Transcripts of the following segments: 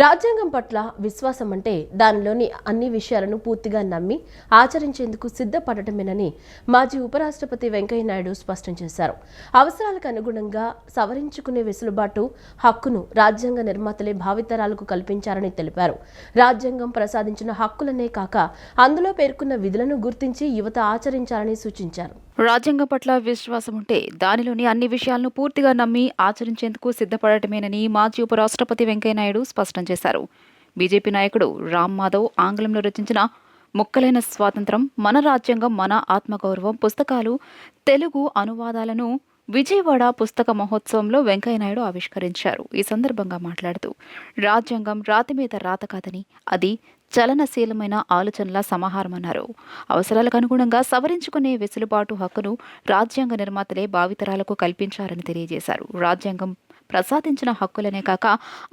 రాజ్యాంగం పట్ల విశ్వాసం అంటే దానిలోని అన్ని విషయాలను పూర్తిగా నమ్మి ఆచరించేందుకు సిద్ధపడటమేనని మాజీ ఉపరాష్ట్రపతి వెంకయ్యనాయుడు స్పష్టం చేశారు. అవసరాలకు అనుగుణంగా సవరించుకునే వెసులుబాటు హక్కును రాజ్యాంగ నిర్మాతలే భావితరాలకు కల్పించారని తెలిపారు. రాజ్యాంగం ప్రసాదించిన హక్కులనే కాక అందులో పేర్కొన్న విధులను గుర్తించి యువత ఆచరించాలని సూచించారు. రాజ్యాంగం పట్ల విశ్వాసం ఉంటే దానిలోని అన్ని విషయాలను పూర్తిగా నమ్మి ఆచరించేందుకు సిద్ధపడటమేనని మాజీ ఉపరాష్ట్రపతి వెంకయ్యనాయుడు స్పష్టం చేశారు. బీజేపీ నాయకుడు రామ్ మాధవ్ ఆంగ్లంలో రచించిన ముక్కలైన స్వాతంత్రం, మన రాజ్యాంగం, మన ఆత్మగౌరవం పుస్తకాలు తెలుగు అనువాదాలను విజయవాడ పుస్తక మహోత్సవంలో వెంకయ్యనాయుడు ఆవిష్కరించారు. ఈ సందర్భంగా మాట్లాడుతూ రాజ్యాంగం రాతి మీద రాత కాదని అది చలనశీలమైన ఆలోచనల సమాహారమన్నారు. అవసరాలకు అనుగుణంగా సవరించుకునే వెసులుబాటు హక్కును రాజ్యాంగ నిర్మాతలే భావితరాలకు కల్పించారని తెలియజేశారు. రాజ్యాంగం ప్రసాదించిన హక్కులనే కాక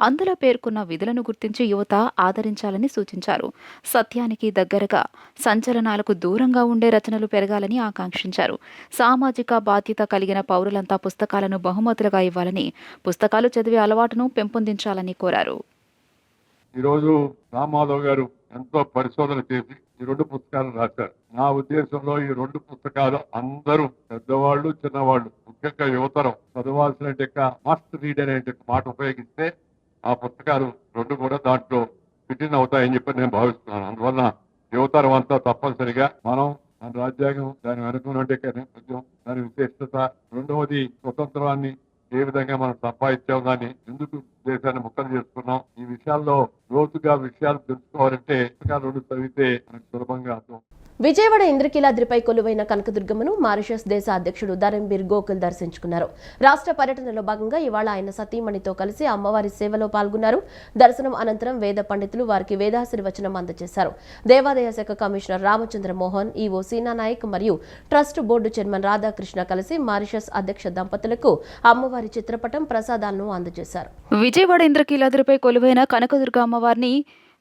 అందులో పేర్కొన్న విధులను గుర్తించి యువత ఆదరించాలని సూచించారు. సత్యానికి దగ్గరగా, సంచలనాలకు దూరంగా ఉండే రచనలు పెరగాలని ఆకాంక్షించారు. సామాజిక బాధ్యత కలిగిన పౌరులంతా పుస్తకాలను బహుమతులుగా ఇవ్వాలని, పుస్తకాలు చదివే అలవాటును పెంపొందించాలని కోరారు. ఈరోజు రామాధవ్ గారు ఎంతో పరిశోధన చేసి ఈ 2 పుస్తకాలు రాశారు. నా ఉద్దేశంలో ఈ 2 పుస్తకాలు అందరూ పెద్దవాళ్ళు, చిన్నవాళ్ళు, ముఖ్యంగా యువతరం చదవాల్సిన మస్ట్ రీడ్ అనే మాట ఉపయోగిస్తే ఆ పుస్తకాలు 2 కూడా దాంట్లో ఫిట్ ఇన్ అవుతాయని చెప్పి నేను భావిస్తున్నాను. అందువల్ల యువతరం అంతా తప్పనిసరిగా మనం మన రాజ్యాంగం, దాని వెనుకున్నట్టే నేపథ్యం, దాని విశిష్టత, రెండవది స్వతంత్రాన్ని ఏ విధంగా మనం సంపాదించాం, దాన్ని ఎందుకు దేశాన్ని ముక్కలు చేసుకున్నాం, ఈ విషయాల్లో లోతుగా విషయాలు తెలుసుకోవాలంటే పుస్తకాలు 2 చదివితే మనకు సులభంగా అర్థం. విజయవాడ ఇంద్రకీలాద్రిపై కొలువైన కనకదుర్గమ్మను మారిషస్ దేశ అధ్యక్షుడు ధరంబీర్ గోకుల్ దర్శించుకున్నారు. రాష్ట్ర పర్యటనలో భాగంగా ఇవాళ ఆయన సతీమణితో కలిసి అమ్మవారి సేవలో పాల్గొన్నారు. దర్శనం అనంతరం వేద పండితులు వారికి వేదాశీర్వచనం అందజేశారు. దేవాదాయ శాఖ కమిషనర్ రామచంద్ర మోహన్, ఈవో సీనా నాయక్ మరియు ట్రస్ట్ బోర్డు చైర్మన్ రాధాకృష్ణ కలిసి మారిషస్ అధ్యక్ష దంపతులకు అమ్మవారి చిత్రపటం, ప్రసాదాలను అందజేశారు. విజయవాడ ఇంద్రకీలాద్రిపై కొలువైన కనకదుర్గ అమ్మవారిని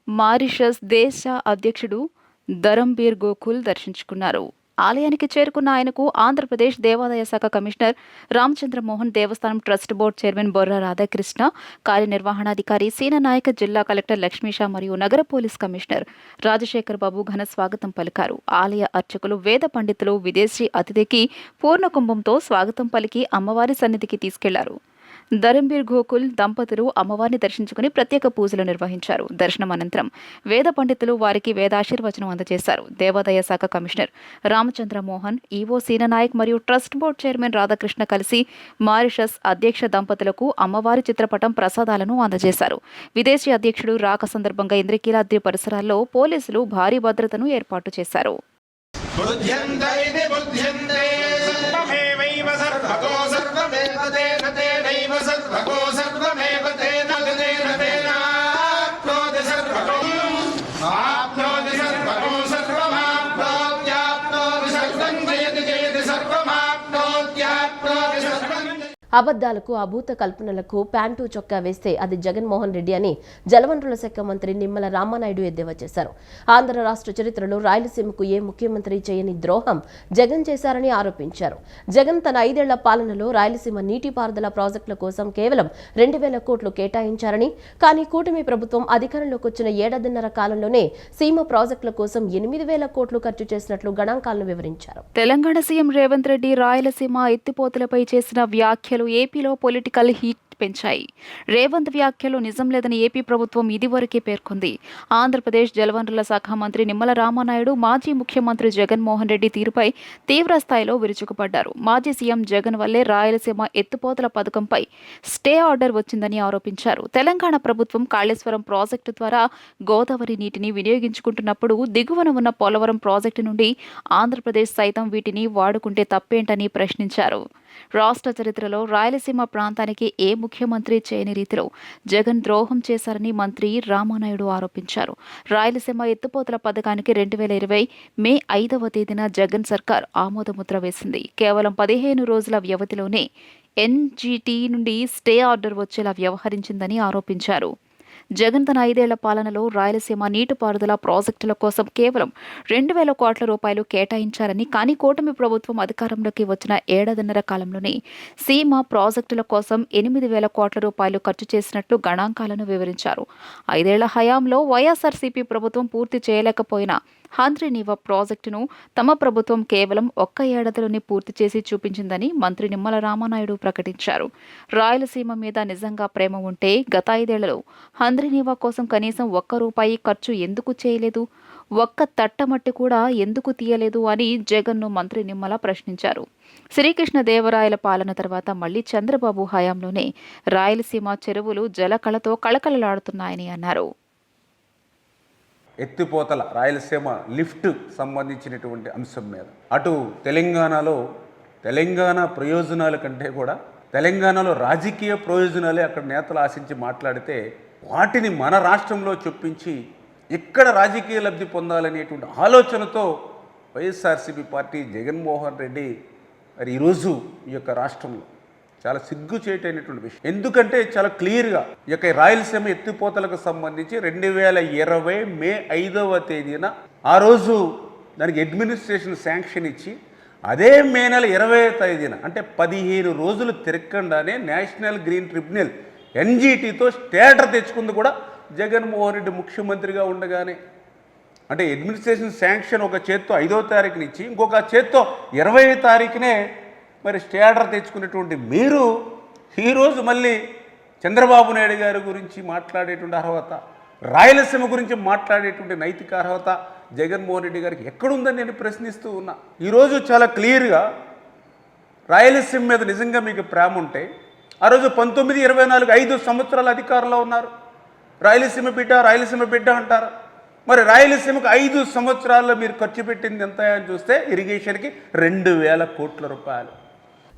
మారిషస్ దేశ అధ్యక్షుడు ధరంబీర్ గోకుల్ దర్శించుకున్నారు. ఆలయానికి చేరుకున్న ఆయనకు ఆంధ్రప్రదేశ్ దేవాదాయ శాఖ కమిషనర్ రామచంద్ర మోహన్, దేవస్థానం trust board chairman Borra Radhakrishna, కార్యనిర్వహణాధికారి సీనా నాయక్, జిల్లా కలెక్టర్ లక్ష్మీషా మరియు నగర పోలీస్ కమిషనర్ రాజశేఖర్ బాబు ఘన స్వాగతం పలికారు. ఆలయ అర్చకులు, వేద పండితులు విదేశీ అతిథికి పూర్ణ కుంభంతో స్వాగతం పలికి అమ్మవారి సన్నిధికి తీసుకెళ్లారు. ధరంబీర్ గోకుల్ దంపతులు అమ్మవారిని దర్శించుకుని ప్రత్యేక పూజలు నిర్వహించారు. దర్శనం అనంతరం వేద పండితులు వారికి వేదాశీర్వచనం అందజేశారు. దేవాదాయ శాఖ కమిషనర్ రామచంద్ర మోహన్, ఈవో సీనా నాయక్ మరియు ట్రస్ట్ బోర్డు చైర్మన్ రాధాకృష్ణ కలిసి మారిషస్ అధ్యక్ష దంపతులకు అమ్మవారి చిత్రపటం, ప్రసాదాలను అందజేశారు. విదేశీ అధ్యక్షుడు రాక సందర్భంగా ఇంద్రకీలాద్రి పరిసరాల్లో పోలీసులు భారీ భద్రతను ఏర్పాటు చేశారు. అబద్దాలకు, అభూత కల్పనలకు ప్యాంటు చొక్కా వేస్తే అది జగన్మోహన్ రెడ్డి అని జలవనరుల శాఖ మంత్రి నిమ్మల రామానాయుడు ఎద్దేవా చేశారు. ఆంధ్ర రాష్ట్ర చరిత్రలో రాయలసీమకు ఏ ముఖ్యమంత్రి చేయని ద్రోహం జగన్ చేశారని ఆరోపించారు. జగన్ తన 5 ఏళ్ల పాలనలో రాయలసీమ నీటిపారుదల ప్రాజెక్టుల కోసం కేవలం 2,000 కోట్లు కేటాయించారని, కానీ కూటమి ప్రభుత్వం అధికారంలోకి వచ్చిన 7.5 కాలంలోనే సీమ ప్రాజెక్టుల కోసం 8,000 కోట్లు ఖర్చు చేసినట్లు గణాంకాలను వివరించారు. తెలంగాణ సీఎం రేవంత్ రెడ్డి రాయలసీమ ఎత్తిపోతలపై చేసిన వ్యాఖ్యలు ఏపీలో పొలిటికల్ హీట్ పెంచాయి. రేవంత్ వ్యాఖ్యలు నిజం లేదని ఏపీ ప్రభుత్వం ఇదివరకే పేర్కొంది. ఆంధ్రప్రదేశ్ జలవనరుల శాఖ మంత్రి నిమ్మల రామానాయుడు మాజీ ముఖ్యమంత్రి జగన్మోహన్ రెడ్డి తీరుపై తీవ్ర స్థాయిలో విరుచుకుపడ్డారు. మాజీ సీఎం జగన్ వల్లే రాయలసీమ ఎత్తిపోతల పథకంపై స్టే ఆర్డర్ వచ్చిందని ఆరోపించారు. తెలంగాణ ప్రభుత్వం కాళేశ్వరం ప్రాజెక్టు ద్వారా గోదావరి నీటిని వినియోగించుకుంటున్నప్పుడు దిగువన ఉన్న పోలవరం ప్రాజెక్టు నుండి ఆంధ్రప్రదేశ్ సైతం వీటిని వాడుకుంటే తప్పేంటని ప్రశ్నించారు. రాష్ట్ర చరిత్రలో రాయలసీమ ప్రాంతానికి ఏ ముఖ్యమంత్రి చేయని రీతిలో జగన్ ద్రోహం చేశారని మంత్రి రామానాయుడు ఆరోపించారు. రాయలసీమ ఎత్తిపోతల పథకానికి 2020 మే 5వ తేదీన జగన్ సర్కార్ ఆమోదముద్ర వేసింది. కేవలం 15 రోజుల వ్యవధిలోనే ఎన్జీటీ నుండి స్టే ఆర్డర్ వచ్చేలా వ్యవహరించిందని ఆరోపించారు. జగన్ తన 5 ఏళ్ల పాలనలో రాయలసీమ నీటిపారుదల ప్రాజెక్టుల కోసం కేవలం 2,000 కోట్ల రూపాయలు కేటాయించారని, కానీ కూటమి ప్రభుత్వం అధికారంలోకి వచ్చిన ఏడాదిన్నర కాలంలోనే సీమ ప్రాజెక్టుల కోసం 8,000 కోట్ల రూపాయలు ఖర్చు చేసినట్లు గణాంకాలను వివరించారు. 5 ఏళ్ల హయాంలో వైఎస్ఆర్సీపీ ప్రభుత్వం పూర్తి చేయలేకపోయిన హంద్రీనీవా ప్రాజెక్టును తమ ప్రభుత్వం కేవలం 1 ఏడాదిలోనే పూర్తి చేసి చూపించిందని మంత్రి నిమ్మల రామానాయుడు ప్రకటించారు. రాయలసీమ మీద నిజంగా ప్రేమ ఉంటే గత 5 ఏళ్లలో హంద్రీనీవా కోసం కనీసం 1 రూపాయి ఖర్చు ఎందుకు చేయలేదు, 1 తట్టమట్టి కూడా ఎందుకు తీయలేదు అని జగన్ను మంత్రి నిమ్మల ప్రశ్నించారు. శ్రీకృష్ణదేవరాయల పాలన తర్వాత మళ్లీ చంద్రబాబు హయాంలోనే రాయలసీమ చెరువులు జలకళతో కళకళలాడుతున్నాయని అన్నారు. ఎత్తిపోతల రాయలసీమ లిఫ్ట్ సంబంధించినటువంటి అంశం మీద అటు తెలంగాణ ప్రయోజనాల కంటే కూడా తెలంగాణలో రాజకీయ ప్రయోజనాలే అక్కడ నేతలు ఆశించి మాట్లాడితే వాటిని మన రాష్ట్రంలో చొప్పించి ఇక్కడ రాజకీయ లబ్ధి పొందాలనేటువంటి ఆలోచనతో వైఎస్ఆర్సీపీ పార్టీ జగన్మోహన్ రెడ్డి మరి ఈరోజు ఈ యొక్క రాష్ట్రంలో చాలా సిగ్గుచేటైనటువంటి విషయం. ఎందుకంటే చాలా క్లియర్గా ఈ యొక్క రాయలసీమ ఎత్తిపోతలకు సంబంధించి 2020 మే 5వ తేదీన ఆ రోజు దానికి అడ్మినిస్ట్రేషన్ శాంక్షన్ ఇచ్చి అదే మే నెల 20వ తేదీన అంటే 15 రోజులు తిరగకుండానే నేషనల్ గ్రీన్ ట్రిబ్యునల్ NGTతో స్టేటర్ తెచ్చుకుంది కూడా జగన్మోహన్ రెడ్డి ముఖ్యమంత్రిగా ఉండగానే. అంటే అడ్మినిస్ట్రేషన్ శాంక్షన్ ఒక చేత్తో 5వ తారీఖున ఇచ్చి ఇంకొక చేత్తో 20వ తారీఖునే మరి స్టేటర్ తెచ్చుకున్నటువంటి మీరు ఈరోజు మళ్ళీ చంద్రబాబు నాయుడు గారి గురించి మాట్లాడేటువంటి అర్హత, రాయలసీమ గురించి మాట్లాడేటువంటి నైతిక అర్హత జగన్మోహన్ రెడ్డి గారికి ఎక్కడుందని నేను ప్రశ్నిస్తూ ఉన్నా. ఈరోజు చాలా క్లియర్గా రాయలసీమ మీద నిజంగా మీకు ప్రేమ ఉంటే ఆ రోజు 1924 5 సంవత్సరాల అధికారంలో ఉన్నారు. రాయలసీమ బిడ్డ అంటారు. మరి రాయలసీమకు 5 సంవత్సరాల్లో మీరు ఖర్చు పెట్టింది ఎంత అని చూస్తే ఇరిగేషన్కి 2,000 కోట్ల రూపాయలు.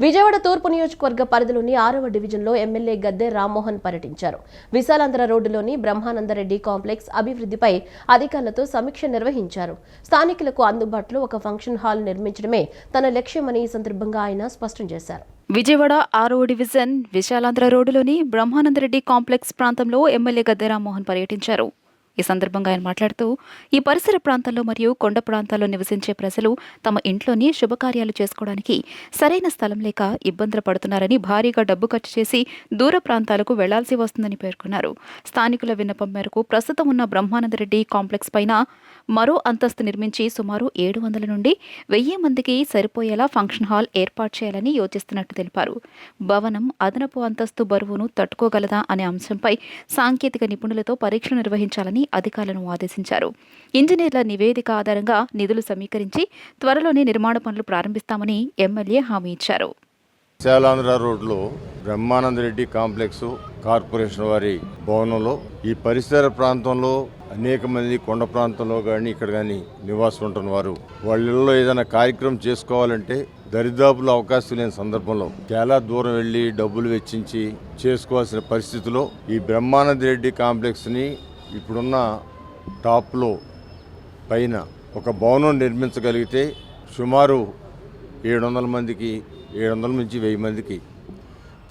విజయవాడ తూర్పు నియోజకవర్గ పరిధిలోని 6వ డివిజన్లో ఎమ్మెల్యే గద్దె రామ్మోహన్ పర్యటించారు. విశాలాంధ్ర రోడ్డులోని బ్రహ్మానందరెడ్డి కాంప్లెక్స్ అభివృద్ధిపై అధికారులతో సమీక్ష నిర్వహించారు. స్థానికులకు అందుబాటులో ఒక ఫంక్షన్ హాల్ నిర్మించడమే తన లక్ష్యమని ఈ సందర్భంగా ఆయన స్పష్టం చేశారు. విజయవాడ 6వ డివిజన్ విశాలాంధ్ర రోడ్డులోని బ్రహ్మానందరెడ్డి కాంప్లెక్స్ ప్రాంతంలో ఎమ్మెల్యే గద్దె రామ్మోహన్ పర్యటించారు. ఈ సందర్భంగా ఆయన మాట్లాడుతూ ఈ పరిసర ప్రాంతాల్లో మరియు కొండ ప్రాంతాల్లో నివసించే ప్రజలు తమ ఇంట్లోని శుభకార్యాలు చేసుకోవడానికి సరైన స్థలం లేక ఇబ్బందులు పడుతున్నారని, భారీగా డబ్బు ఖర్చు చేసి దూర ప్రాంతాలకు వెళ్లాల్సి వస్తుందని పేర్కొన్నారు. స్థానికుల విన్నపం మేరకు ప్రస్తుతం ఉన్న బ్రహ్మానందరెడ్డి కాంప్లెక్స్ పైన మరో అంతస్తు నిర్మించి సుమారు 700 నుండి 1000 మందికి సరిపోయేలా ఫంక్షన్ హాల్ ఏర్పాటు చేయాలని యోచిస్తున్నట్టు తెలిపారు. భవనం అదనపు అంతస్తు బరువును తట్టుకోగలదా అనే అంశంపై సాంకేతిక నిపుణులతో పరీక్షలు నిర్వహించాలని అధికారులను ఆదేశించారు. ఇంజనీర్ల నివేదిక ఆధారంగా నిధులు సమీకరించి త్వరలోనే నిర్మాణ పనులు ప్రారంభిస్తామని ఎమ్మెల్యే హామీ ఇచ్చారు. విశాలాంధ్ర రోడ్లో బ్రహ్మానందరెడ్డి కాంప్లెక్స్ కార్పొరేషన్ వారి భవనంలో ఈ పరిసర ప్రాంతంలో అనేక మంది కొండ ప్రాంతంలో కానీ ఇక్కడ కానీ నివాసం ఉంటున్న వారు వాళ్ళ ఇళ్లలో ఏదైనా కార్యక్రమం చేసుకోవాలంటే దరిదాపులో అవకాశం లేని సందర్భంలో చాలా దూరం వెళ్ళి డబ్బులు వెచ్చించి చేసుకోవాల్సిన పరిస్థితిలో ఈ బ్రహ్మానందరెడ్డి కాంప్లెక్స్ని ఇప్పుడున్న టాప్లో పైన ఒక భవనం నిర్మించగలిగితే సుమారు 700 నుంచి 1000 మందికి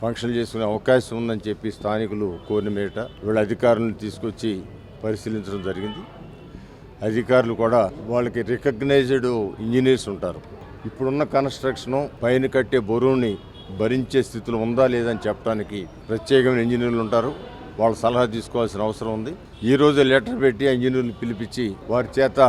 ఫంక్షన్ చేసుకునే అవకాశం ఉందని చెప్పి స్థానికులు కోరిన మేట వీళ్ళ అధికారులను తీసుకొచ్చి పరిశీలించడం జరిగింది. అధికారులు కూడా వాళ్ళకి రికగ్నైజ్డ్ ఇంజనీర్స్ ఉంటారు. ఇప్పుడున్న కన్స్ట్రక్షను పైన కట్టే బరువుని భరించే స్థితిలో ఉందా లేదని చెప్పడానికి ప్రత్యేకమైన ఇంజనీర్లు ఉంటారు. వాళ్ళ సలహా తీసుకోవాల్సిన అవసరం ఉంది. ఈరోజు లెటర్ పెట్టి ఇంజనీర్లు పిలిపించి వారి చేత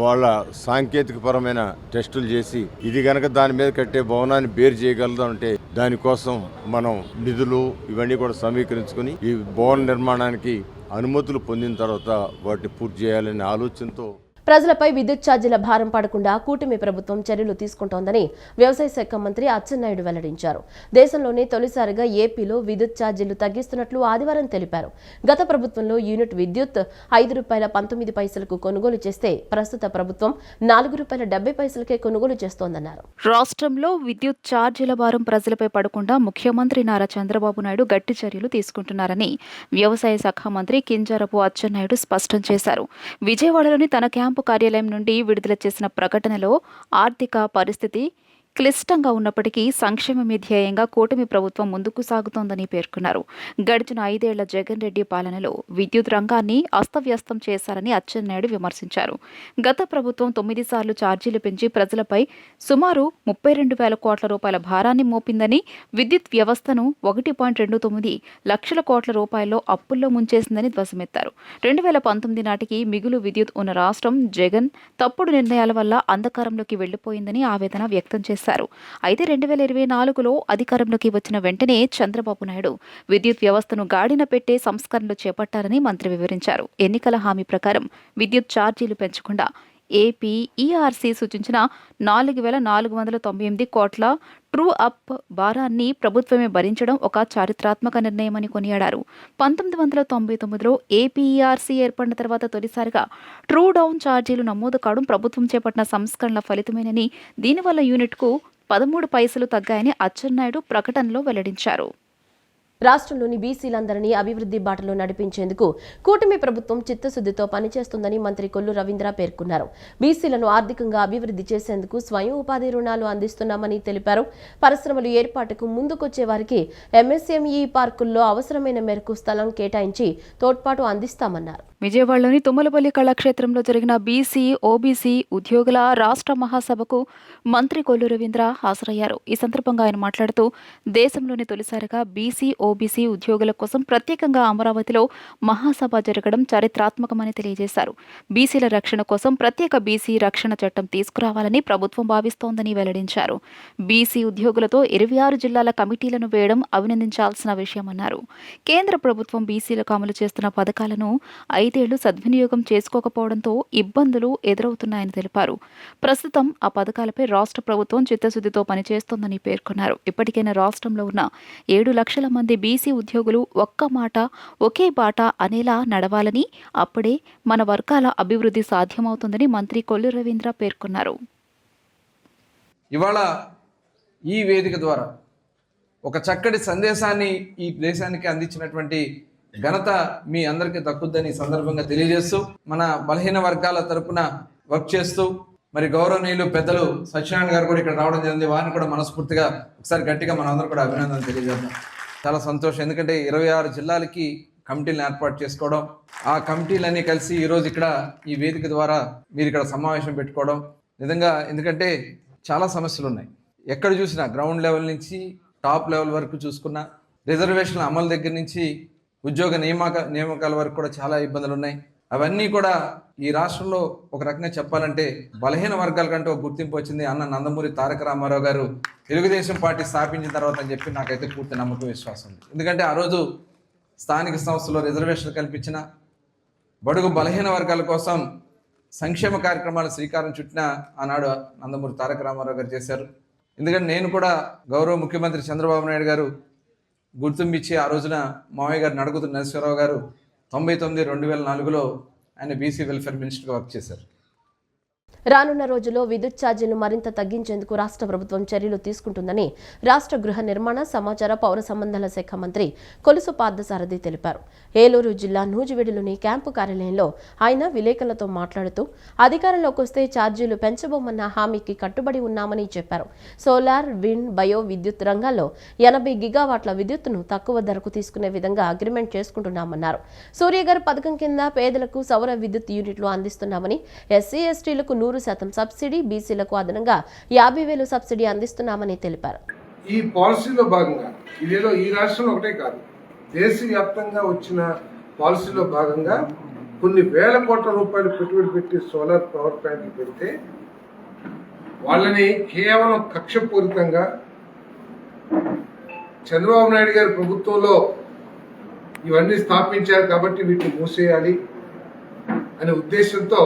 వాళ్ళ సాంకేతికపరమైన టెస్టులు చేసి ఇది కనుక దాని మీద కట్టే భవనాన్ని బేరు చేయగలదా అంటే దానికోసం మనం నిధులు ఇవన్నీ కూడా సమీకరించుకుని ఈ భవన నిర్మాణానికి అనుమతులు పొందిన తర్వాత వాటిని పూర్తి చేయాలనే ఆలోచనతో ప్రజలపై విద్యుత్ ఛార్జీల భారం పడకుండా కూటమి ప్రభుత్వం చర్యలు తీసుకుంటోందని వ్యవసాయ శాఖ మంత్రి అచ్చెన్నాయుడు వెల్లడించారు. దేశంలోనే తొలిసారిగా ఏపీలో విద్యుత్ ఛార్జీలు తగ్గిస్తున్నట్లు ఆదివారం తెలిపారు. గత ప్రభుత్వంలో యూనిట్ విద్యుత్ ₹5.19 కొనుగోలు చేస్తే ప్రస్తుత ప్రభుత్వం ₹4.70కే కొనుగోలు చేస్తోందన్నారు. రాష్ట్రంలో విద్యుత్ ఛార్జీల భారం ప్రజలపై పడకుండా ముఖ్యమంత్రి నారా చంద్రబాబు నాయుడు గట్టి చర్యలు తీసుకుంటున్నారని వ్యవసాయ శాఖ మంత్రి కింజరాపు అచ్చెన్నాయుడు స్పష్టం చేశారు. విజయవాడలోని తన క్యాంపు కార్యాలయం నుండి విడుదల చేసిన ప్రకటనలో ఆర్థిక పరిస్థితి క్లిష్టంగా ఉన్నప్పటికీ సంక్షేమమే ధ్యేయంగా కూటమి ప్రభుత్వం ముందుకు సాగుతోందని పేర్కొన్నారు. గడిచిన 5 ఏళ్ల జగన్ రెడ్డి పాలనలో విద్యుత్ రంగాన్ని అస్తవ్యస్తం చేశారని అచ్చెన్నాయుడు విమర్శించారు. గత ప్రభుత్వం 9 సార్లు ఛార్జీలు పెంచి ప్రజలపై సుమారు 32,000 కోట్ల రూపాయల భారాన్ని మోపిందని, విద్యుత్ వ్యవస్థను 1.29 లక్షల కోట్ల రూపాయల్లో అప్పుల్లో ముంచేసిందని ధ్వజమెత్తారు. 2019 నాటికి మిగులు విద్యుత్ ఉన్న రాష్ట్రం జగన్ తప్పుడు నిర్ణయాల వల్ల అంధకారంలోకి వెళ్లిపోయిందని ఆవేదన వ్యక్తం చేశారు. అయితే 2024లో అధికారంలోకి వచ్చిన వెంటనే చంద్రబాబు నాయుడు విద్యుత్ వ్యవస్థను గాడిన పెట్టే సంస్కరణలు చేపట్టారని మంత్రి వివరించారు. ఎన్నికల హామీ ప్రకారం విద్యుత్ ఛార్జీలు పెంచకుండా ఏపీ ఈఆర్సీ సూచించిన 4,498 కోట్ల ట్రూ అప్ భారాన్ని ప్రభుత్వమే భరించడం ఒక చారిత్రాత్మక నిర్ణయమని కొనియాడారు. 1999లో ఏపీ ఈఆర్సీ ఏర్పడిన తర్వాత తొలిసారిగా ట్రూ డౌన్ ఛార్జీలు నమోదు కావడం ప్రభుత్వం చేపట్టిన సంస్కరణల ఫలితమేనని, దీనివల్ల యూనిట్కు 13 పైసలు తగ్గాయని అచ్చెన్నాయుడు ప్రకటనలో వెల్లడించారు. రాష్ట్రంలోని బీసీలందరినీ అభివృద్ధి బాటలో నడిపించేందుకు కూటమి ప్రభుత్వం చిత్తశుద్ధితో పనిచేస్తుందని మంత్రి కొల్లు రవీంద్ర పేర్కొన్నారు. బీసీలను ఆర్థికంగా అభివృద్ధి చేసేందుకు స్వయం ఉపాధి రుణాలు అందిస్తున్నామని తెలిపారు. పరిశ్రమలు ఏర్పాటుకు ముందుకొచ్చే వారికి ఎంఎస్ఎంఈ పార్కుల్లో అవసరమైన మేరకు స్థలం కేటాయించి తోడ్పాటు అందిస్తామన్నారు. విజయవాడలోని తుమ్మలపల్లి కళాక్షేత్రంలో జరిగిన బీసీ, ఓబీసీ ఉద్యోగుల రాష్ట్ర మహాసభకు మంత్రి కొల్లు రవీంద్ర హాజరయ్యారు. ఈ సందర్భంగా ఆయన మాట్లాడుతూ, దేశంలోని తొలిసారిగా బీసీ, ఓబీసీ ఉద్యోగుల కోసం ప్రత్యేకంగా అమరావతిలో మహాసభ జరగడం చారిత్రాత్మకమని తెలియజేశారు. బీసీల రక్షణ కోసం ప్రత్యేక బీసీ రక్షణ చట్టం తీసుకురావాలని ప్రభుత్వం భావిస్తోందని వెల్లడించారు. బీసీ ఉద్యోగులతో 26 జిల్లాల కమిటీలను వేయడం అభినందించాల్సిన విషయమన్నారు. కేంద్ర ప్రభుత్వం బీసీలకు అమలు చేస్తున్న పథకాలను 5 ఏళ్లు సద్వినియోగం చేసుకోకపోవడంతో ఇబ్బందులు ఎదురవుతున్నాయని తెలిపారు. ప్రస్తుతం ఆ పథకాలపై రాష్ట్ర ప్రభుత్వం చిత్తశుద్ధితో పనిచేస్తోందని పేర్కొన్నారు. ఇప్పటికైనా రాష్ట్రంలో ఉన్న 7 లక్షల మంది బీసీ ఉద్యోగులు ఒక్క మాట ఒకే బాట అనేలా నడవాలని, అప్పుడే మన వర్గాల అభివృద్ధి సాధ్యమవుతుందని మంత్రి కొల్లు రవీంద్ర పేర్కొన్నారు. ఇవాళ ఈ వేదిక ద్వారా ఒక చక్కటి సందేశాన్ని ఈ దేశానికి అందించినటువంటి ఘనత మీ అందరికీ దక్కుద్దని సందర్భంగా తెలియజేస్తూ, మన బలహీన వర్గాల తరపున వర్క్ చేస్తూ మరి గౌరవనీయులు పెద్దలు సత్యనారాయణ గారు కూడా ఇక్కడ రావడం జరిగింది. వారిని కూడా మనస్ఫూర్తిగా ఒకసారి గట్టిగా మనం అందరూ కూడా అభినందనలు తెలియజేద్దాం. చాలా సంతోషం, ఎందుకంటే 26 జిల్లాలకి కమిటీలను ఏర్పాటు చేసుకోవడం, ఆ కమిటీలన్నీ కలిసి ఈరోజు ఇక్కడ ఈ వేదిక ద్వారా మీరు ఇక్కడ సమావేశం పెట్టుకోవడం నిజంగా, ఎందుకంటే చాలా సమస్యలు ఉన్నాయి. ఎక్కడ చూసినా గ్రౌండ్ లెవెల్ నుంచి టాప్ లెవెల్ వరకు చూసుకున్న రిజర్వేషన్ల అమలు దగ్గర నుంచి ఉద్యోగ నియామకాల వరకు కూడా చాలా ఇబ్బందులు ఉన్నాయి. అవన్నీ కూడా ఈ రాష్ట్రంలో ఒక రకంగా చెప్పాలంటే బలహీన వర్గాల కంటే ఒక గుర్తింపు వచ్చింది అన్న నందమూరి తారక రామారావు గారు తెలుగుదేశం పార్టీ స్థాపించిన తర్వాత అని చెప్పి నాకైతే పూర్తి నమ్మకం, విశ్వాసం ఉంది. ఎందుకంటే ఆ రోజు స్థానిక సంస్థల్లో రిజర్వేషన్లు కల్పించిన, బడుగు బలహీన వర్గాల కోసం సంక్షేమ కార్యక్రమాలు శ్రీకారం చుట్టిన ఆనాడు నందమూరి తారక రామారావు గారు చేశారు. ఎందుకంటే నేను కూడా గౌరవ ముఖ్యమంత్రి చంద్రబాబు నాయుడు గారు గుర్తింపిచ్చి ఆ రోజున మావయ్య గారు నడుగుతున్న నరసింహారావు గారు 99-2004లో ఆయన బీసీ వెల్ఫేర్ మినిస్టర్గా వర్క్ చేశారు. రానున్న రోజుల్లో విద్యుత్ ఛార్జీలు మరింత తగ్గించేందుకు రాష్ట్ర ప్రభుత్వం చర్యలు తీసుకుంటుందని రాష్ట్ర గృహ నిర్మాణ, సమాచార, పౌర సంబంధాల శాఖ మంత్రి కొలుసు పార్థసారథి తెలిపారు. ఏలూరు జిల్లా నూజివీడులోని క్యాంపు కార్యాలయంలో ఆయన విలేకరులతో మాట్లాడుతూ, అధికారంలోకి వస్తే ఛార్జీలు పెంచబోమన్న హామీకి కట్టుబడి ఉన్నామని చెప్పారు. సోలార్, విండ్, బయో విద్యుత్ రంగాల్లో 80 గిగావాట్ల విద్యుత్తును తక్కువ ధరకు తీసుకునే విధంగా అగ్రిమెంట్ చేసుకుంటున్నామన్నారు. సూర్యఘర్ పథకం కింద పేదలకు సౌర విద్యుత్ యూనిట్లు అందిస్తున్నామని, ఎస్సీ ఎస్టీలకు 100% సబ్సిడీ, బీసీలకు అదనంగా 50,000 సబ్సిడీ అందిస్తున్నామని తెలిపారు. ఈ పాలసీలో భాగంగా ఇదేదో ఈ రాష్ట్రంలో ఒకటే కాదు, దేశవ్యాప్తంగా వచ్చిన పాలసీలో భాగంగా కొన్ని వేల కోట్ల రూపాయలు పెట్టుబడి పెట్టి సోలార్ పవర్ ప్లాంట్లు పెడితే వాళ్ళని కేవలం కక్షపూరితంగా చంద్రబాబు నాయుడు గారి ప్రభుత్వంలో ఇవన్నీ స్థాపించారు కాబట్టి వీటిని మూసేయాలి అనే ఉద్దేశంతో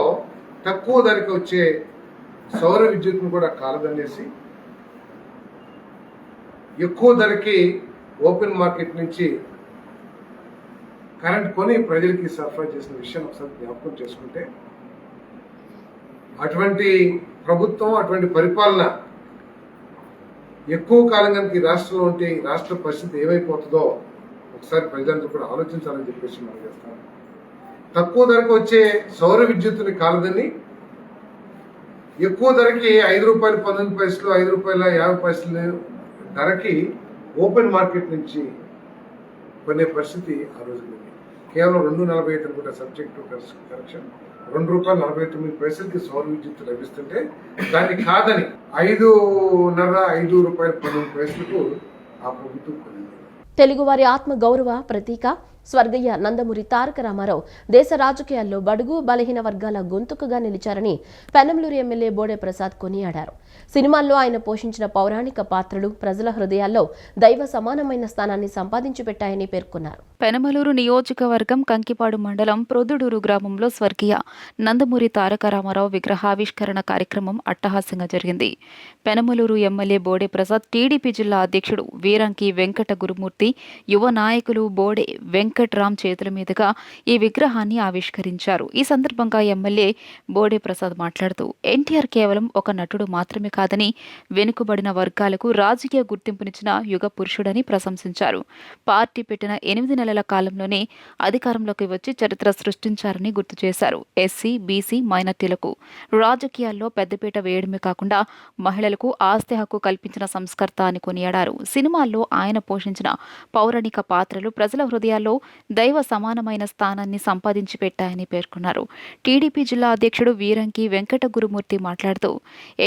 తక్కువ ధరకు వచ్చే సౌర విద్యుత్ను కూడా కాలదనేసి ఎక్కువ ధరకి ఓపెన్ మార్కెట్ నుంచి కరెంట్ కొని ప్రజలకి సరఫరా చేసిన విషయం ఒకసారి జ్ఞాపకం చేసుకుంటే, అటువంటి ప్రభుత్వం, అటువంటి పరిపాలన ఎక్కువ కాలం కనుక ఈ రాష్ట్రంలో ఉంటే ఈ రాష్ట్ర పరిస్థితి ఏమైపోతుందో ఒకసారి ప్రజలందరూ కూడా ఆలోచించాలని చెప్పేసి మనం చేస్తాం. తక్కువ ధరకు వచ్చే సౌర విద్యుత్తుని కాలదని ఎక్కువ ధరకి ₹5.19, ₹5.50 ధరకి ఓపెన్ మార్కెట్ నుంచి కొనే పరిస్థితి ఆ రోజు ఉంది. కేవలం 2.45 అనుకుంటా సబ్జెక్టు కరెక్షన్, ₹2.49కి సౌర విద్యుత్ లభిస్తుంటే దాన్ని కాదని ₹5.15కు ఆ ప్రభుత్వం కొనింది. తెలుగువారి ఆత్మ గౌరవ ప్రతీక స్వర్గీయ నందమూరి తారక రామారావు దేశ రాజకీయాల్లో బడుగు బలహీన వర్గాల గొంతుకగా నిలిచారని పెనంలూరు ఎమ్మెల్యే బోడే ప్రసాద్ కొనియాడారు. సినిమాల్లో ఆయన పోషించిన పౌరాణిక పాత్రలు ప్రజల హృదయాల్లో దైవ సమానమైన స్థానాన్ని సంపాదించి పెట్టాయని పేర్కొన్నారు. పెనమలూరు నియోజకవర్గం కంకిపాడు మండలం ప్రొద్దుడూరు గ్రామంలో స్వర్గీయ నందమూరి తారక రామారావు విగ్రహావిష్కరణ కార్యక్రమం అట్టహాసంగా జరిగింది. పెనమలూరు ఎమ్మెల్యే బోడే ప్రసాద్, టీడీపీ జిల్లా అధ్యక్షుడు వీరంకి వెంకట గురుమూర్తి, యువ నాయకులు బోడే వెంకట్రామ్ చేతుల మీదుగా ఈ విగ్రహాన్ని ఆవిష్కరించారు. ఈ సందర్భంగా ఎమ్మెల్యే బోడే ప్రసాద్ మాట్లాడుతూ ఎన్టీఆర్ కేవలం ఒక నటుడు మాత్రమే కాదని వెనుకబడిన వర్గాలకు రాజకీయ గుర్తింపునిచ్చిన యుగ పురుషుడని ప్రశంసించారు. పార్టీ పెట్టిన 8 నెలల కాలంలోనే అధికారంలోకి వచ్చి చరిత్ర సృష్టించారని గుర్తు చేశారు. ఎస్సీ, బీసీ, మైనార్టీలకు రాజకీయాల్లో పెద్దపీట వేయడమే కాకుండా మహిళలకు ఆస్తి హక్కు కల్పించిన సంస్కర్త అని కొనియాడారు. సినిమాల్లో ఆయన పోషించిన పౌరాణిక పాత్రలు ప్రజల హృదయాల్లో దైవ సమానమైన స్థానాన్ని సంపాదించి పెట్టాయని పేర్కొన్నారు. టీడీపీ జిల్లా అధ్యక్షుడు వీరంకి వెంకట గురుమూర్తి మాట్లాడుతూ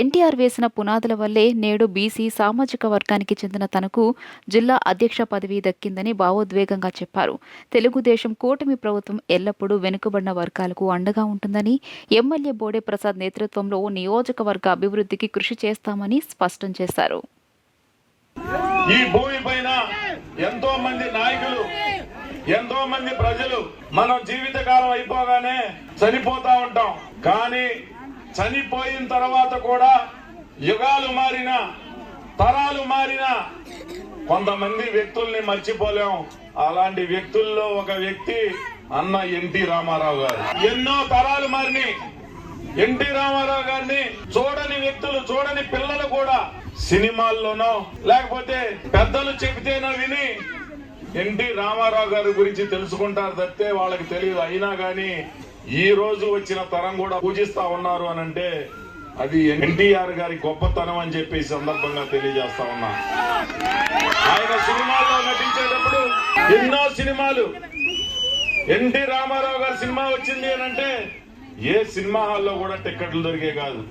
ఎన్టీఆర్ వేసిన పునాదుల వల్లే నేడు బీసీ సామాజిక వర్గానికి చెందిన తనకు జిల్లా అధ్యక్ష పదవి దక్కిందని భావోద్వేగంగా చెప్పారు. తెలుగుదేశం కూటమి ప్రభుత్వం ఎల్లప్పుడూ వెనుకబడిన వర్గాలకు అండగా ఉంటుందని, ఎమ్మెల్యే బోడే ప్రసాద్ నేతృత్వంలో నియోజకవర్గ అభివృద్ధికి కృషి చేస్తామని స్పష్టం చేశారు. ఈ భూమి పైన ఎంతో మంది నాయకులు, ఎంతో మంది ప్రజలు మనం జీవితకాలం అయిపోగానే చనిపోతా ఉంటాం. కానీ చనిపోయిన తర్వాత కూడా యుగాలు మారినా, తరాలు మారినా కొంతమంది వ్యక్తుల్ని మర్చిపోలేం. అలాంటి వ్యక్తుల్లో ఒక వ్యక్తి అన్న ఎన్టీ రామారావు గారు. ఎన్నో తరాలు మారినాయి. ఎన్టీ రామారావు గారిని చూడని వ్యక్తులు, చూడని పిల్లలు కూడా సినిమాల్లోనో లేకపోతే పెద్దలు చెబితేనో విని ఎన్టీ రామారావు గారి గురించి తెలుసుకుంటారు తప్పితే వాళ్ళకి తెలియదు. అయినా గాని ఈ రోజు వచ్చిన తరం కూడా పూజిస్తా ఉన్నారు అని అంటే అది ఎన్టీఆర్ గారి గొప్పతనం అని చెప్పి ఈ సందర్భంగా తెలియజేస్తా ఉన్నా. ఆయన సినిమాల్లో నటించేటప్పుడు ఎన్నో సినిమాలు, ఎన్టీ రామారావు గారి సినిమా వచ్చింది అని అంటే ఏ సినిమా హాల్లో కూడా టికెట్లు దొరికే కాదు.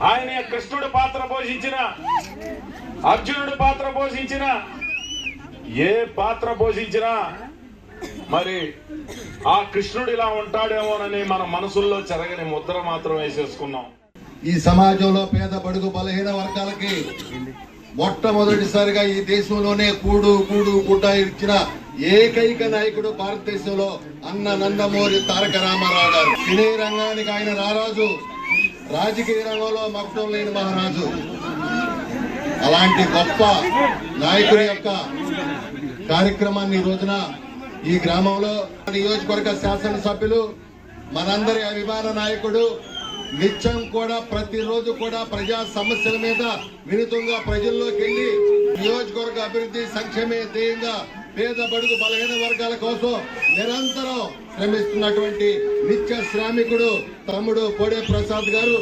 ఆయన కృష్ణుడు పాత్ర పోషించిన, అర్జునుడు పాత్ర పోషించిన, ఏ పాత్ర పోషించినా మరి ఆ కృష్ణుడు ఇలా ఉంటాడేమోనని మన మనసుల్లో చెరగని ముద్ర మాత్రం వేసేసుకున్నాం. ఈ సమాజంలో పేద బడుగు బలహీన వర్గాలకి మొట్టమొదటిసారిగా ఈ దేశంలోనే కూడు గుడ్డ ఇచ్చిన ఏకైక నాయకుడు భారతదేశంలో అన్న నందమూరి తారక రామారావు గారు. సినీ రంగానికి ఆయన రారాజు, రాజకీయ రంగంలో మక్కువ లేని మహారాజు. అలాంటి గొప్ప నాయకుడి యొక్క కార్యక్రమాన్ని ఈ రోజున ఈ గ్రామంలో నియోజకవర్గ శాసనసభ్యులు, మనందరి అభిమాన నాయకుడు నిత్యం కూడా ప్రతిరోజు కూడా ప్రజా సమస్యల మీద వినూతంగా ప్రజల్లోకి వెళ్లి నియోజకవర్గ అభివృద్ధి సంక్షేమే ధ్యేయంగా పేద బడుగు బలహీన వర్గాల కోసం నిరంతరం శ్రమిస్తున్నటువంటి నిత్య శ్రామికుడు తమ్ముడు బోడే ప్రసాద్ గారు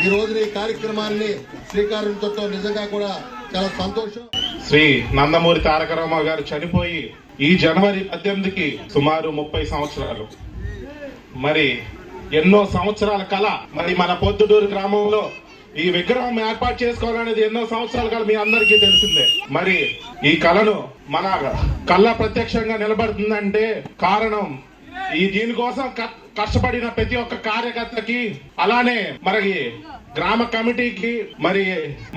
ఈ రోజున ఈ కార్యక్రమాన్ని శ్రీకారం చుట్టడం నిజంగా కూడా చాలా సంతోషం. శ్రీ నందమూరి తారక రామారావు గారు చనిపోయి ఈ జనవరి 18కి సుమారు 30 సంవత్సరాలు. మరి ఎన్నో సంవత్సరాల కళ మరి మన పొద్దుటూరు గ్రామంలో ఈ విగ్రహం ఏర్పాటు చేసుకోవాలనేది ఎన్నో సంవత్సరాల కళ మీ అందరికీ తెలిసిందే. మరి ఈ కళను మన కళ్ళ ప్రత్యక్షంగా నిలబడుతుందంటే కారణం ఈ దీనికోసం కష్టపడిన ప్రతి ఒక్క కార్యకర్తకి, అలానే మరి గ్రామ కమిటీకి, మరి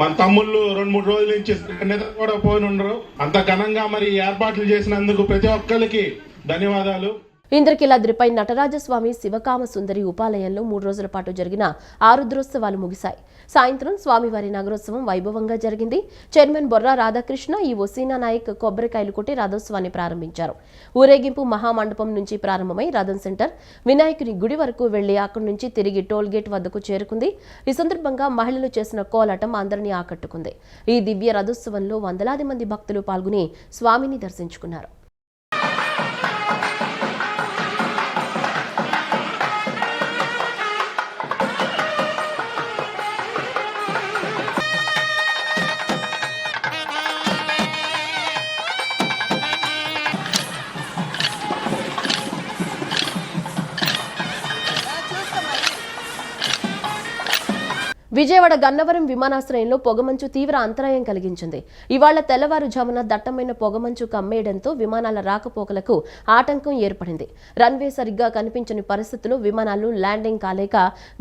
మన తమ్ముళ్ళు 2-3 రోజుల నుంచి నిద్ర కూడా పోయినుండరు. అంత ఘనంగా మరి ఏర్పాట్లు చేసినందుకు ప్రతి ఒక్కరికి ధన్యవాదాలు. ఇంద్రకీలాద్రిపై నటరాజస్వామి శివకామ సుందరి ఉపాలయంలో 3 రోజుల పాటు జరిగిన ఆరుద్రోత్సవాలు ముగిశాయి. సాయంత్రం స్వామివారి నగరోత్సవం వైభవంగా జరిగింది. చైర్మన్ బొర్రా రాధాకృష్ణ, ఈవో సీనా నాయక్ కొబ్బరికాయలు కొట్టి రథోత్సవాన్ని ప్రారంభించారు. ఊరేగింపు మహామండపం నుంచి ప్రారంభమై రథం సెంటర్ వినాయకుని గుడి వరకు వెళ్లి అక్కడి నుంచి తిరిగి టోల్ గేట్ వద్దకు చేరుకుంది. ఈ సందర్భంగా మహిళలు చేసిన కోలాటం అందరినీ ఆకట్టుకుంది. ఈ దివ్య రథోత్సవంలో వందలాది మంది భక్తులు పాల్గొని స్వామిని దర్శించుకున్నారు. విజయవాడ గన్నవరం విమానాశ్రయంలో పొగమంచు తీవ్ర అంతరాయం కలిగించింది. ఇవాళ తెల్లవారుజామున దట్టమైన పొగమంచు కమ్మేయడంతో విమానాల రాకపోకలకు ఆటంకం ఏర్పడింది. రన్వే సరిగ్గా కనిపించని పరిస్థితుల్లో విమానాలు ల్యాండింగ్ కాలేక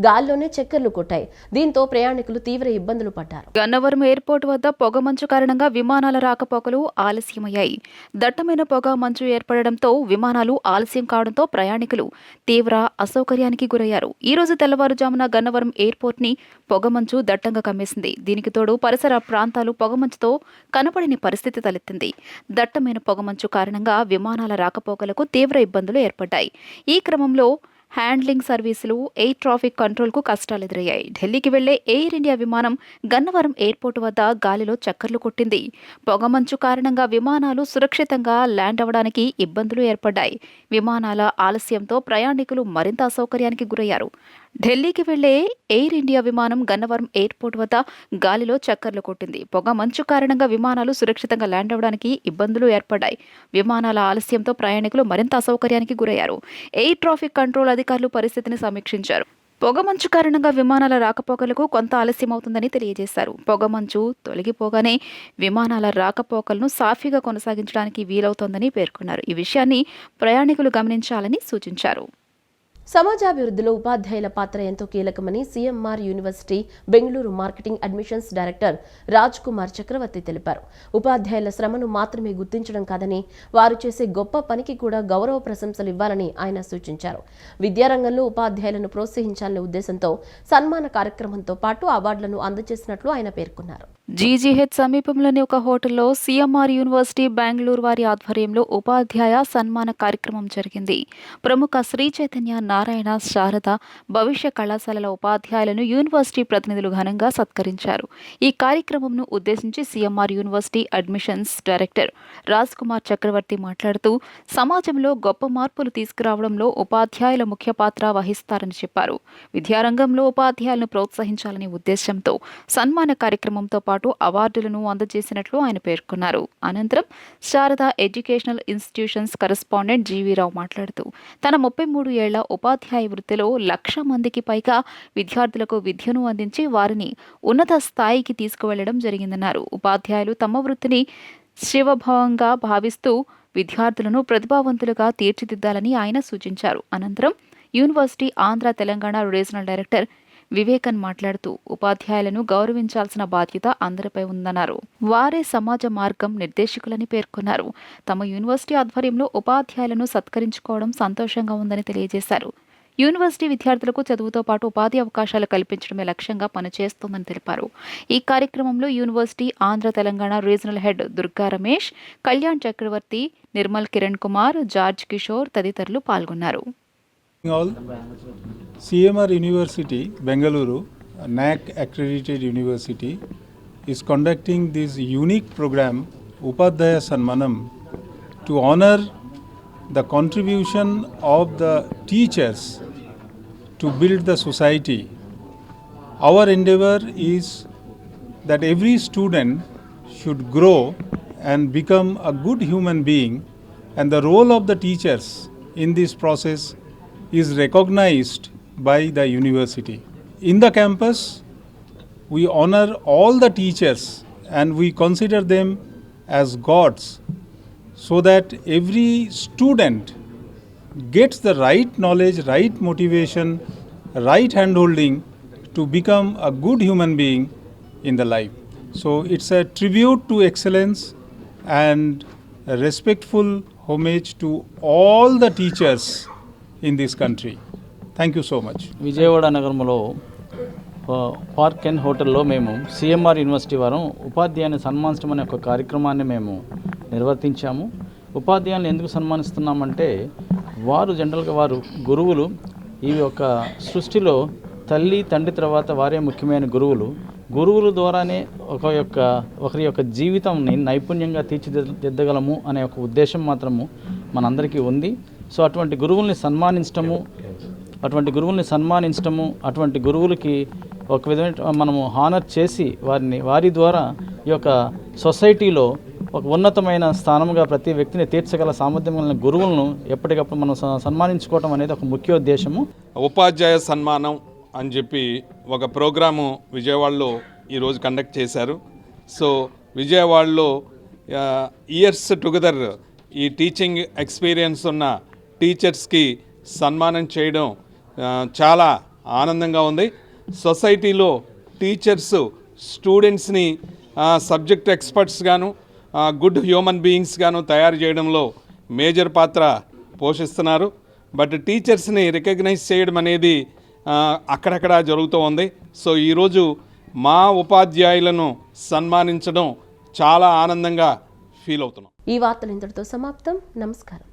గాల్లోనే చక్కర్లు కొట్టాయి. దీంతో ప్రయాణికులు తీవ్ర ఇబ్బందులు పడ్డారు. గన్నవరం ఎయిర్పోర్ట్ వద్ద పొగమంచు కారణంగా విమానాల రాకపోకలు ఆలస్యమయ్యాయి. దట్టమైన పొగ మంచు ఏర్పడడంతో విమానాలు ఆలస్యం కావడంతో ప్రయాణికులు తీవ్ర అసౌకర్యానికి గురయ్యారు. ఈ రోజు తెల్లవారుజామున గన్నవరం ఎయిర్పోర్ట్ ని పొగమంచు దట్టంగా కమ్మేసింది. దీనికి తోడు పరిసర ప్రాంతాలు పొగమంచుతో కనపడని పరిస్థితి తలెత్తింది. దట్టమైన పొగమంచు కారణంగా విమానాల రాకపోకలకు తీవ్ర ఇబ్బందులు ఏర్పడ్డాయి. ఈ క్రమంలో హ్యాండ్లింగ్ సర్వీసులు, ఎయిర్ ట్రాఫిక్ కంట్రోల్కు కష్టాలు ఎదురయ్యాయి. ఢిల్లీకి వెళ్లే ఎయిర్ ఇండియా విమానం గన్నవరం ఎయిర్పోర్ట్ వద్ద గాలిలో చక్కర్లు కొట్టింది. పొగమంచు కారణంగా విమానాలు సురక్షితంగా ల్యాండ్ అవ్వడానికి ఇబ్బందులు ఏర్పడ్డాయి. విమానాల ఆలస్యంతో ప్రయాణికులు మరింత అసౌకర్యానికి గురయ్యారు. ఢిల్లీకి వెళ్లే ఎయిర్ ఇండియా విమానం గన్నవరం ఎయిర్పోర్ట్ వద్ద గాలిలో చక్కర్లు కొట్టింది. పొగ మంచు కారణంగా విమానాలు సురక్షితంగా ల్యాండ్ అవ్వడానికి ఇబ్బందులు ఏర్పడ్డాయి. విమానాల ఆలస్యంతో ప్రయాణికులు మరింత అసౌకర్యానికి గురయ్యారు. ఎయిర్ ట్రాఫిక్ కంట్రోల్ అధికారులు పరిస్థితిని సమీక్షించారు. పొగమంచు కారణంగా విమానాల రాకపోకలకు కొంత ఆలస్యమవుతుందని తెలియజేశారు. పొగమంచు తొలగిపోగానే విమానాల రాకపోకలను సాఫీగా కొనసాగించడానికి వీలవుతోందని పేర్కొన్నారు. ఈ విషయాన్ని ప్రయాణికులు గమనించాలని సూచించారు. సమాజాభివృద్ధిలో ఉపాధ్యాయుల పాత్ర ఎంతో కీలకమని CMR university Bengaluru marketing admissions director Raj Kumar Chakravarthi తెలిపారు. ఉపాధ్యాయుల శ్రమను మాత్రమే గుర్తించడం కాదని వారు చేసే గొప్ప పనికి కూడా గౌరవ ప్రశంసలు ఇవ్వాలని ఆయన సూచించారు. విద్యారంగంలో ఉపాధ్యాయులను ప్రోత్సహించాలనే ఉద్దేశంతో సన్మాన కార్యక్రమంతో పాటు అవార్డులను అందజేసినట్లు ఆయన పేర్కొన్నారు. జీజీహెచ్ సమీపంలోని ఒక హోటల్లో సీఎంఆర్ యూనివర్సిటీ బెంగళూరు వారి ఆధ్వర్యంలో ఉపాధ్యాయ సన్మాన కార్యక్రమం జరిగింది. ప్రముఖ శ్రీ చైతన్య నారాయణ శారద భవిష్య కళాశాలల ఉపాధ్యాయులను యూనివర్సిటీ ప్రతినిధులు ఘనంగా సత్కరించారు. ఈ కార్యక్రమంను ఉద్దేశించి CMR university admissions director Raj Kumar Chakravarthi మాట్లాడుతూ సమాజంలో గొప్ప మార్పులు తీసుకురావడంలో ఉపాధ్యాయుల ముఖ్య పాత్ర వహిస్తారని చెప్పారు. విద్యారంగంలో ఉపాధ్యాయులను ప్రోత్సహించాలనే ఉద్దేశంతో సన్మాన కార్యక్రమంతో పాటు అవార్డులను అందజేసినట్లు ఆయన పేర్కొన్నారు. అనంతరం Sharada educational institutions correspondent GV Rao మాట్లాడుతూ తన 33 ఏళ్ల ఉపాధ్యాయ వృత్తిలో 1,00,000 మందికి పైగా విద్యార్థులకు విద్యను అందించి వారిని ఉన్నత స్థాయికి తీసుకువెళ్లడం జరిగిందన్నారు. ఉపాధ్యాయులు తమ వృత్తిని శివభావంగా భావిస్తూ విద్యార్థులను ప్రతిభావంతులుగా తీర్చిదిద్దాలని ఆయన సూచించారు. అనంతరం university Andhra Telangana regional director Vivekan మాట్లాడుతూ ఉపాధ్యాయులను గౌరవించాల్సిన బాధ్యత అందరిపై ఉందన్నారు. వారే సమాజ మార్గం నిర్దేశకులని పేర్కొన్నారు. తమ యూనివర్సిటీ ఆధ్వర్యంలో ఉపాధ్యాయులను సత్కరించుకోవడం సంతోషంగా ఉందని తెలియజేశారు. యూనివర్సిటీ విద్యార్థులకు చదువుతో పాటు ఉపాధి అవకాశాలు కల్పించడమే లక్ష్యంగా పనిచేస్తోందని తెలిపారు. ఈ కార్యక్రమంలో university Andhra Telangana regional head Durga Ramesh, Kalyan Chakravarthi, Nirmal Kiran Kumar, George Kishore తదితరులు పాల్గొన్నారు. CMR University, Bengaluru, a NAC accredited university, is conducting this unique program, Upadhyaya Sanmanam, to honor the contribution of the teachers to build the society. Our endeavor is that every student should grow and become a good human being, and the role of the teachers in this process is recognized by the university. In the campus, we honor all the teachers and we consider them as gods, so that every student gets the right knowledge, right motivation, right handholding to become a good human being in the life. So it's a tribute to excellence and a respectful homage to all the teachers in this country. Thank you so much. Vijayawada నగరంలో park and హోటల్లో మేము CMR university వారం ఉపాధ్యాయుని సన్మానించడం అనే ఒక కార్యక్రమాన్ని మేము నిర్వర్తించాము. ఉపాధ్యాయులను ఎందుకు సన్మానిస్తున్నామంటే వారు జనరల్గా వారు గురువులు. ఈ యొక్క సృష్టిలో తల్లి తండ్రి తర్వాత వారే ముఖ్యమైన గురువులు. గురువుల ద్వారానే ఒకరి యొక్క జీవితంని నైపుణ్యంగా తీర్చిదిద్దగలము అనే ఒక ఉద్దేశం మాత్రము మనందరికీ ఉంది. సో అటువంటి గురువుల్ని సన్మానించటము, అటువంటి గురువులకి ఒక విధమైన మనము హానర్ చేసి వారి ద్వారా ఈ యొక్క సొసైటీలో ఒక ఉన్నతమైన స్థానంగా ప్రతి వ్యక్తిని తీర్చగల సామర్థ్యం కలిగిన గురువులను ఎప్పటికప్పుడు మనం సన్మానించుకోవడం అనేది ఒక ముఖ్యోద్దేశము. ఉపాధ్యాయ సన్మానం అని చెప్పి ఒక ప్రోగ్రాము విజయవాడలో ఈరోజు కండక్ట్ చేశారు. సో విజయవాడలో ఇయర్స్ టుగెదర్ ఈ టీచింగ్ ఎక్స్పీరియన్స్ ఉన్న టీచర్స్కి సన్మానం చేయడం చాలా ఆనందంగా ఉంది. సొసైటీలో టీచర్స్ స్టూడెంట్స్ని సబ్జెక్ట్ ఎక్స్పర్ట్స్ గాను గుడ్ హ్యూమన్ బీయింగ్స్ గాను తయారు చేయడంలో మేజర్ పాత్ర పోషిస్తున్నారు. బట్ టీచర్స్ని రికగ్నైజ్ చేయడం అనేది అక్కడక్కడ జరుగుతూ ఉంది. సో ఈరోజు మా ఉపాధ్యాయులను సన్మానించడం చాలా ఆనందంగా ఫీల్ అవుతున్నాం. ఈ వార్తలు ఇంతటితో సమాప్తం. నమస్కారం.